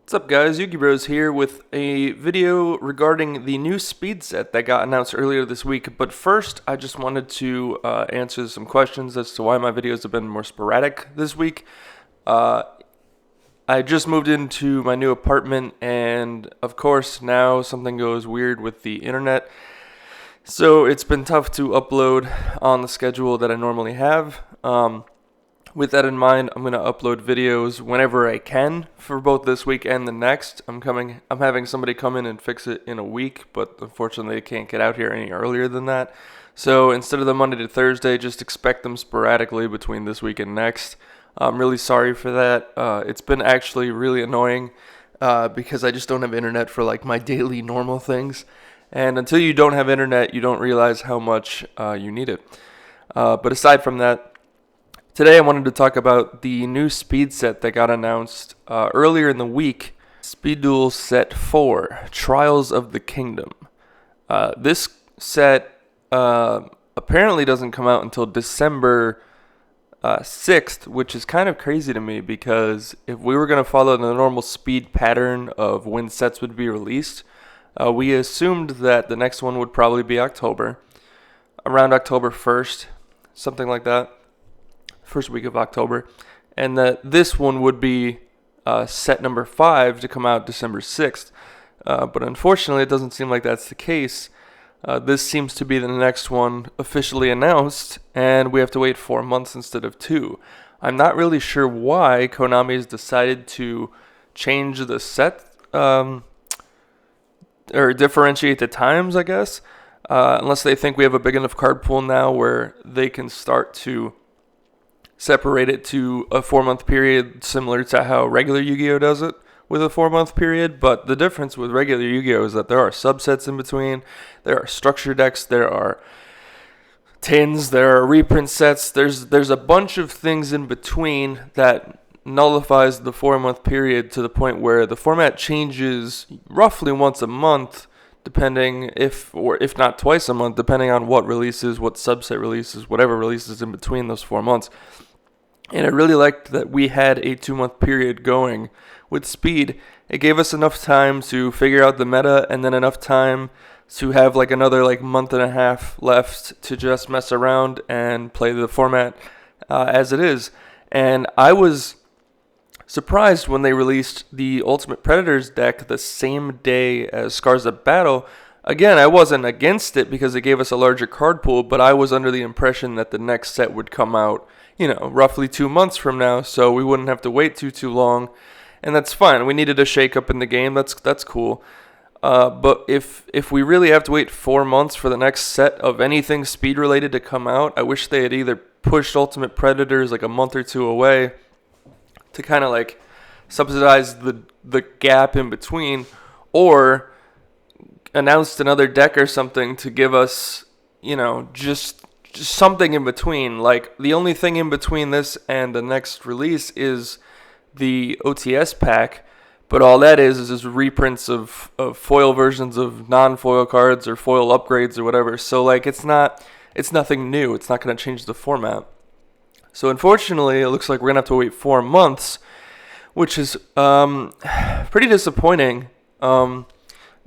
What's up guys, Yugi Bros here with a video regarding the new speed set that got announced earlier this week. But first, I just wanted to answer some questions as to why my videos have been more sporadic this week. I just moved into my new apartment, and of course now something goes weird with the internet. So it's been tough to upload on the schedule that I normally have. With that in mind, I'm going to upload videos whenever I can for both this week and the next. I'm having somebody come in and fix it in a week, but unfortunately I can't get out here any earlier than that. So instead of the Monday to Thursday, just expect them sporadically between this week and next. I'm really sorry for that. It's been actually really annoying because I just don't have internet for like my daily normal things. And until you don't have internet, you don't realize how much you need it. But aside from that, today I wanted to talk about the new speed set that got announced earlier in the week. Speed Duel Set 4, Trials of the Kingdom. This set apparently doesn't come out until December 6th, which is kind of crazy to me because if we were going to follow the normal speed pattern of when sets would be released, we assumed that the next one would probably be October, around October 1st, something like that. First week of October, and that this one would be set number 5 to come out December 6th. But unfortunately, it doesn't seem like that's the case. This seems to be the next one officially announced, and we have to wait 4 months instead of 2. I'm not really sure why Konami has decided to change the set, or differentiate the times, I guess. Unless they think we have a big enough card pool now where they can start to separate it to a 4-month period, similar to how regular Yu-Gi-Oh does it with a 4-month period. But the difference with regular Yu-Gi-Oh is that there are subsets in between, there are structure decks, there are tins, there are reprint sets, there's a bunch of things in between that nullifies the 4-month period to the point where the format changes roughly once a month, depending if not twice a month, depending on what releases, what subset releases, whatever releases in between those 4 months. And I really liked that we had a 2-month period going with Speed. It gave us enough time to figure out the meta, and then enough time to have like another month and a half left to just mess around and play the format as it is. And I was surprised when they released the Ultimate Predators deck the same day as Scars of Battle. Again, I wasn't against it because it gave us a larger card pool, but I was under the impression that the next set would come out, roughly 2 months from now, so we wouldn't have to wait too long, and that's fine. We needed a shake-up in the game. That's cool. But if we really have to wait 4 months for the next set of anything speed-related to come out, I wish they had either pushed Ultimate Predators a month or two away to kind of subsidize the gap in between, or announced another deck or something to give us, just something in between. The only thing in between this and the next release is the OTS pack, but all that is reprints of foil versions of non-foil cards or foil upgrades or whatever. So it's nothing new. It's not going to change the format. So unfortunately, it looks like we're going to have to wait 4 months, which is pretty disappointing.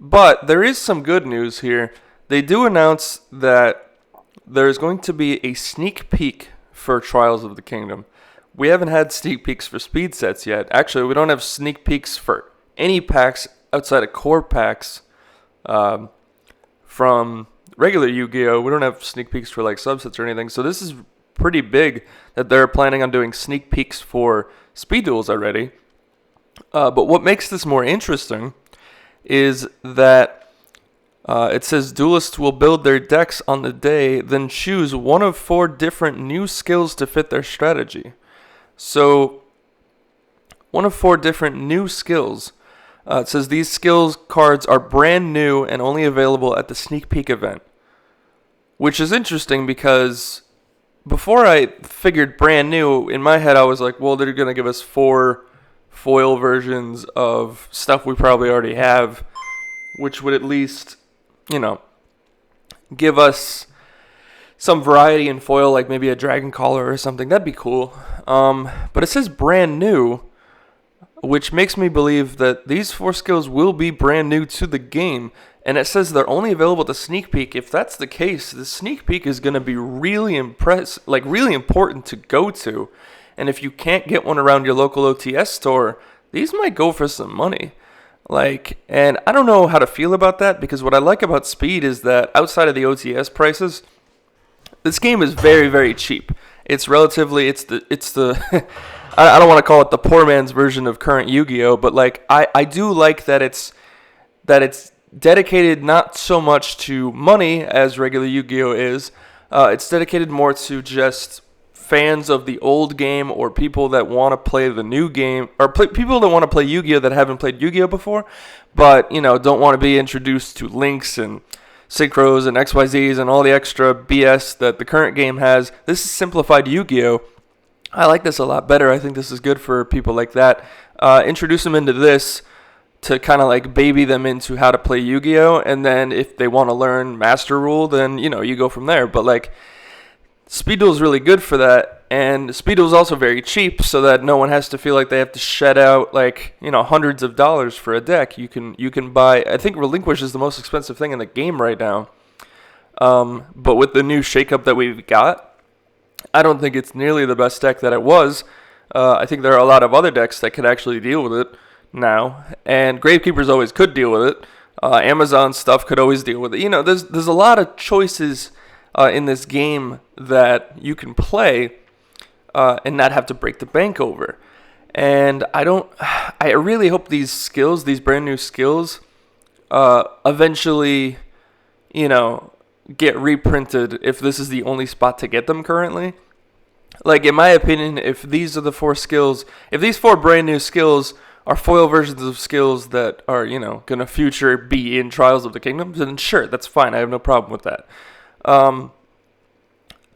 But there is some good news here. They do announce that there's going to be a sneak peek for Trials of the Kingdom. We haven't had sneak peeks for speed sets yet. Actually, we don't have sneak peeks for any packs outside of core packs from regular Yu-Gi-Oh! We don't have sneak peeks for subsets or anything. So this is pretty big that they're planning on doing sneak peeks for Speed Duels already. But what makes this more interesting is that it says duelists will build their decks on the day, then choose one of 4 different new skills to fit their strategy. So, one of 4 different new skills. It says these skills cards are brand new and only available at the sneak peek event. Which is interesting because before I figured brand new, in my head I was like, well, they're going to give us 4 foil versions of stuff we probably already have, which would at least, give us some variety in foil, like maybe a dragon collar or something. That'd be cool. But it says brand new, which makes me believe that these 4 skills will be brand new to the game. And it says they're only available at the sneak peek. If that's the case, the sneak peek is going to be really really important to go to. And if you can't get one around your local OTS store, these might go for some money. And I don't know how to feel about that, because what I like about Speed is that outside of the OTS prices, this game is very, very cheap. It's the I don't want to call it the poor man's version of current Yu-Gi-Oh, but I do like that it's dedicated not so much to money as regular Yu-Gi-Oh is. It's dedicated more to just fans of the old game, or people that want to play the new game, or people that want to play Yu-Gi-Oh that haven't played Yu-Gi-Oh before, but don't want to be introduced to links and synchros and XYZs and all the extra BS that the current game has. This is simplified Yu-Gi-Oh. I like this a lot better. I think this is good for people like that. Introduce them into this to kind of baby them into how to play Yu-Gi-Oh, and then if they want to learn Master Rule, then you go from there. But Speed Duel is really good for that, and Speed Duel is also very cheap, so that no one has to feel like they have to shed out hundreds of dollars for a deck. You can buy. I think Relinquish is the most expensive thing in the game right now. But with the new shakeup that we've got, I don't think it's nearly the best deck that it was. I think there are a lot of other decks that could actually deal with it now, and Gravekeepers always could deal with it. Amazon stuff could always deal with it. There's a lot of choices in this game that you can play and not have to break the bank over. And I really hope these brand new skills, eventually, get reprinted if this is the only spot to get them currently. In my opinion, if these are the 4 skills, if these 4 brand new skills are foil versions of skills that are, going to future be in Trials of the Kingdom, then sure, that's fine. I have no problem with that.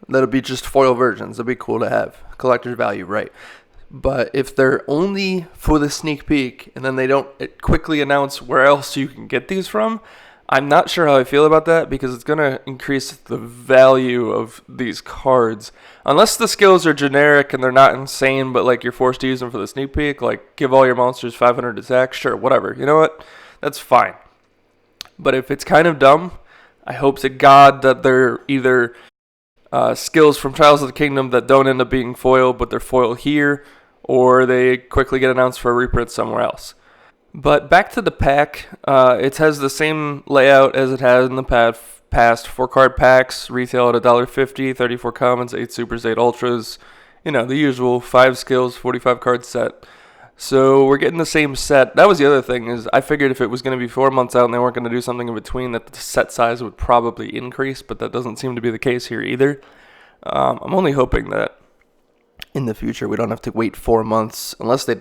That'll be just foil versions. That'd be cool to have. Collector's value, right. But if they're only for the sneak peek, and then they don't quickly announce where else you can get these from, I'm not sure how I feel about that, because it's going to increase the value of these cards. Unless the skills are generic and they're not insane, but you're forced to use them for the sneak peek, give all your monsters 500 attack, sure, whatever. You know what? That's fine. But if it's kind of dumb, I hope to God that they're either skills from Trials of the Kingdom that don't end up being foil, but they're foil here, or they quickly get announced for a reprint somewhere else. But back to the pack, it has the same layout as it has in the past. 4-card packs, retail at $1.50, 34 commons, 8 supers, 8 ultras. The usual 5 skills, 45 card set. So we're getting the same set. That was the other thing, is I figured if it was going to be 4 months out and they weren't going to do something in between, that the set size would probably increase, but that doesn't seem to be the case here either. I'm only hoping that in the future we don't have to wait 4 months, unless they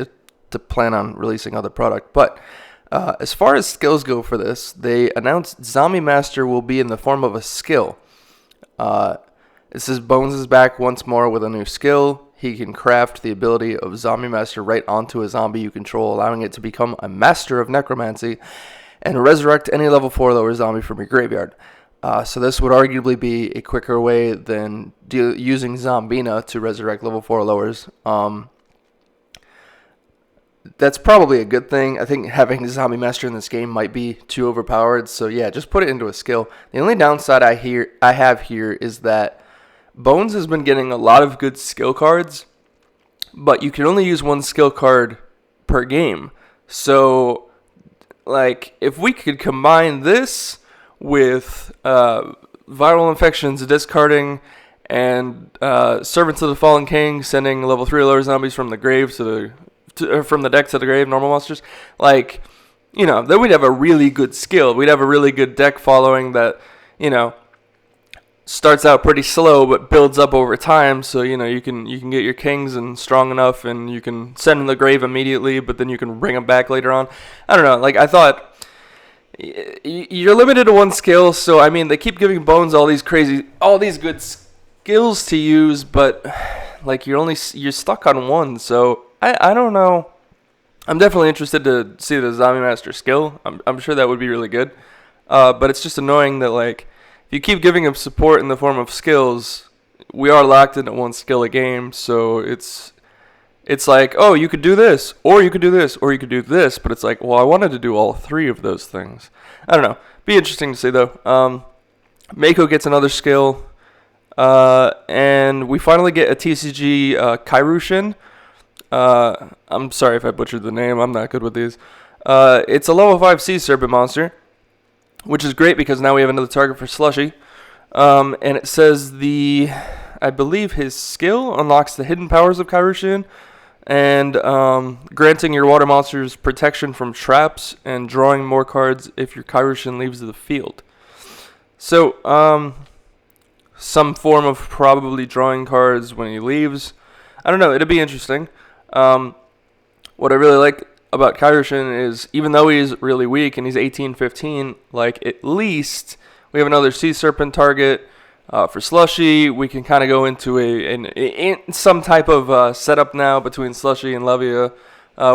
to plan on releasing other product. But as far as skills go for this, they announced Zombie Master will be in the form of a skill. It says Bones is back once more with a new skill. He can craft the ability of Zombie Master right onto a zombie you control, allowing it to become a master of necromancy and resurrect any level 4 lower zombie from your graveyard. So this would arguably be a quicker way than using Zombina to resurrect level 4 lowers. That's probably a good thing. I think having Zombie Master in this game might be too overpowered. So yeah, just put it into a skill. The only downside I have here is that Bones has been getting a lot of good skill cards, but you can only use 1 skill card per game. So if we could combine this with Viral Infections discarding, and Servants of the Fallen King sending level 3 lower zombies from the grave from the deck to the grave, normal monsters, then we'd have a really good skill. We'd have a really good deck following that, starts out pretty slow but builds up over time. So you can get your kings and strong enough, and you can send them to the grave immediately, but then you can bring them back later on. I don't know. I thought you're limited to 1 skill, so I mean they keep giving Bones all these good skills to use, but you're stuck on 1. So I don't know. I'm definitely interested to see the Zombie Master skill. I'm sure that would be really good. But it's just annoying that if you keep giving him support in the form of skills, we are locked into one skill a game, so it's like, oh, you could do this, or you could do this, or you could do this, but it's like, well, I wanted to do all three of those things. I don't know. Be interesting to see, though. Mako gets another skill, and we finally get a TCG Kairushin. I'm sorry if I butchered the name. I'm not good with these. It's a level 5 Sea Serpent monster, which is great because now we have another target for Slushy. And it says I believe his skill unlocks the hidden powers of Kairushin, and granting your water monsters protection from traps and drawing more cards if your Kairushin leaves the field. So, some form of probably drawing cards when he leaves. I don't know, it'll be interesting. What I really like about Kairushin is, even though he's really weak and he's 18-15, like, at least we have another Sea Serpent target. For Slushy, we can kind of go into some type of setup now between Slushy and Levia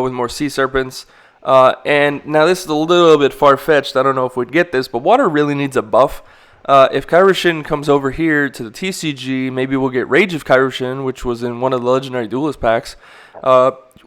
with more Sea Serpents. And now this is a little bit far-fetched. I don't know if we'd get this, but Water really needs a buff. If Kairushin comes over here to the TCG, maybe we'll get Rage of Kairushin, which was in one of the Legendary Duelist packs,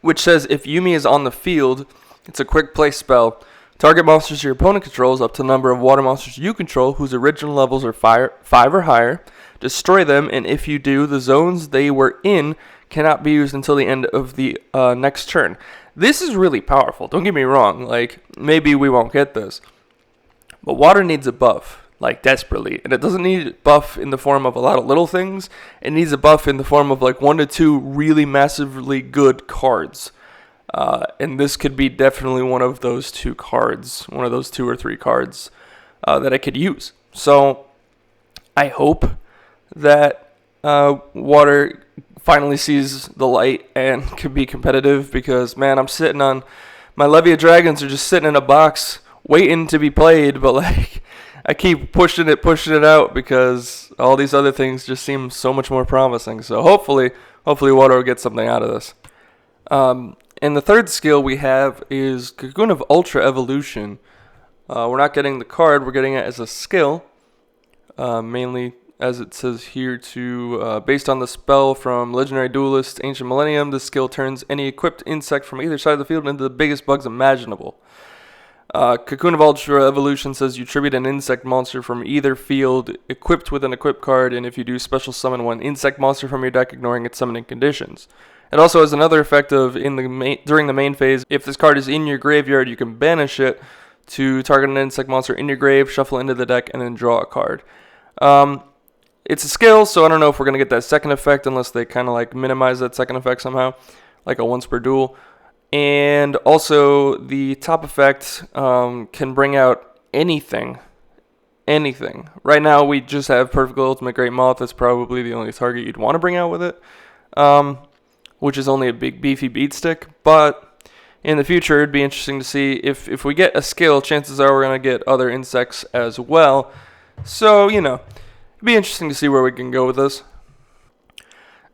which says if Yumi is on the field, it's a quick play spell. Target monsters your opponent controls up to the number of water monsters you control whose original levels are 5 or higher. Destroy them, and if you do, the zones they were in cannot be used until the end of the next turn. This is really powerful. Don't get me wrong. Like, maybe we won't get this. But Water needs a buff, like, desperately. And it doesn't need a buff in the form of a lot of little things. It needs a buff in the form of, like, 1 to 2 really massively good cards. And this could be definitely one of those 2 cards, one of those 2 or 3 cards that I could use. So I hope that Water finally sees the light and can be competitive, because, man, I'm sitting on my Levia Dragons are just sitting in a box waiting to be played, but, like, I keep pushing it out because all these other things just seem so much more promising. So hopefully Water will get something out of this. And the third skill we have is Cocoon of Ultra Evolution. We're not getting the card, we're getting it as a skill. Mainly, as it says here, based on the spell from Legendary Duelist Ancient Millennium, the skill turns any equipped insect from either side of the field into the biggest bugs imaginable. Cocoon of Ultra Evolution says you tribute an insect monster from either field equipped with an equipped card, and if you do, special summon one insect monster from your deck ignoring its summoning conditions. It also has another effect of during the main phase, if this card is in your graveyard, you can banish it to target an insect monster in your grave, shuffle it into the deck, and then draw a card. It's a skill, so I don't know if we're going to get that second effect unless they kind of like minimize that second effect somehow, like a once per duel. And also, the top effect can bring out anything. Right now, we just have Perfect Ultimate Great Moth. That's probably the only target you'd want to bring out with it. Which is only a big beefy beat stick, but in the future it'd be interesting to see if we get a skill, chances are we're going to get other insects as well. So, it'd be interesting to see where we can go with this.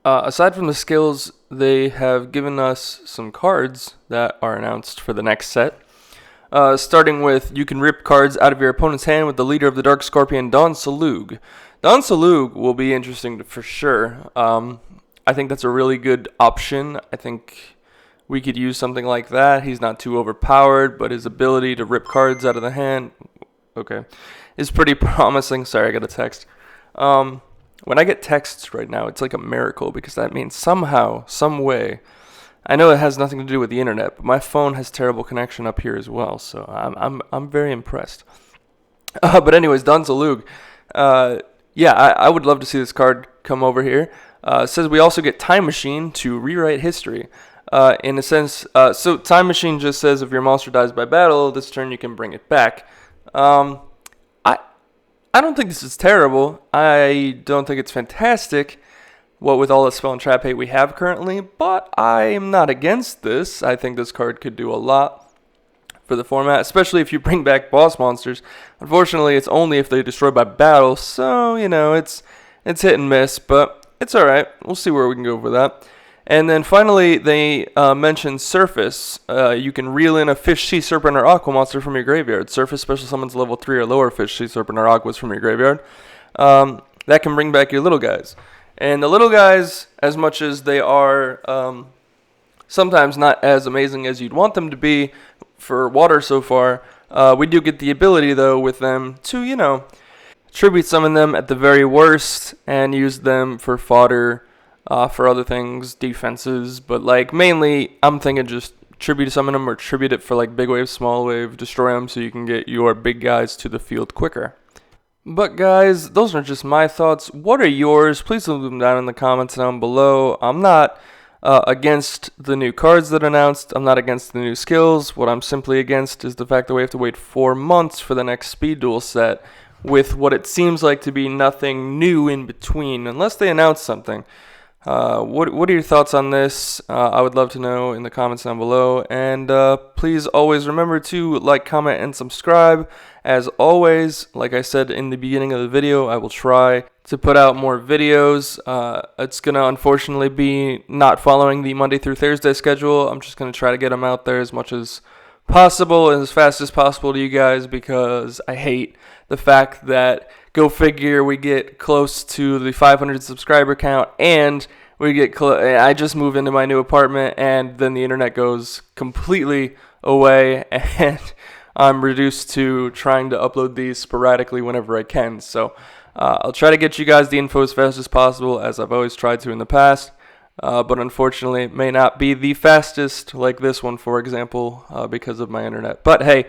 Aside from the skills, they have given us some cards that are announced for the next set. Starting with, you can rip cards out of your opponent's hand with the leader of the Dark Scorpion, Don Salug. Don Salug will be interesting for sure. I think that's a really good option. I think we could use something like that. He's not too overpowered, but his ability to rip cards out of the hand, is pretty promising. Sorry, I got a text. When I get texts right now, it's like a miracle, because that means somehow, some way, I know it has nothing to do with the internet, but my phone has terrible connection up here as well, so I'm very impressed. But anyways, Don Salug, I would love to see this card come over here. It says we also get Time Machine to rewrite history. In a sense, so Time Machine just says if your monster dies by battle, this turn you can bring it back. I don't think this is terrible. I don't think it's fantastic, what with all the spell and trap hate we have currently, but I'm not against this. I think this card could do a lot for the format, especially if you bring back boss monsters. Unfortunately, it's only if they destroy by battle, so, it's hit and miss, but it's alright. We'll see where we can go with that. And then finally, they mentioned Surface. You can reel in a Fish, Sea Serpent, or Aqua monster from your graveyard. Surface special summons level 3 or lower Fish, Sea Serpent, or Aquas from your graveyard. That can bring back your little guys. And the little guys, as much as they are sometimes not as amazing as you'd want them to be for water so far, we do get the ability, though, with them to, tribute summon them at the very worst and use them for fodder for other things, defenses. But, mainly, I'm thinking just tribute summon them or tribute it for, big wave, small wave, destroy them so you can get your big guys to the field quicker. But guys, those are just my thoughts. What are yours? Please leave them down in the comments down below. I'm not against the new cards that are announced. I'm not against the new skills. What I'm simply against is the fact that we have to wait 4 months for the next Speed Duel set with what it seems like to be nothing new in between, unless they announce something. What are your thoughts on this? I would love to know in the comments down below. And please always remember to like, comment, and subscribe. As always, like I said in the beginning of the video, I will try to put out more videos. It's going to unfortunately be not following the Monday through Thursday schedule. I'm just going to try to get them out there as much as possible and as fast as possible to you guys, because I hate the fact that, go figure, we get close to the 500 subscriber count and we get I just moved into my new apartment and then the internet goes completely away and I'm reduced to trying to upload these sporadically whenever I can. So I'll try to get you guys the info as fast as possible, as I've always tried to in the past. But unfortunately, it may not be the fastest, like this one, for example, because of my internet. But hey,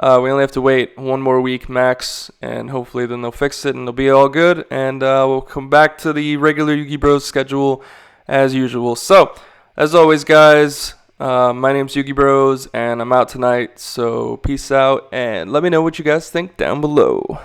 we only have to wait 1 more week max, and hopefully then they'll fix it and it'll be all good. And we'll come back to the regular Yugi Bros schedule as usual. So, as always, guys, my name's Yugi Bros, and I'm out tonight. So, peace out, and let me know what you guys think down below.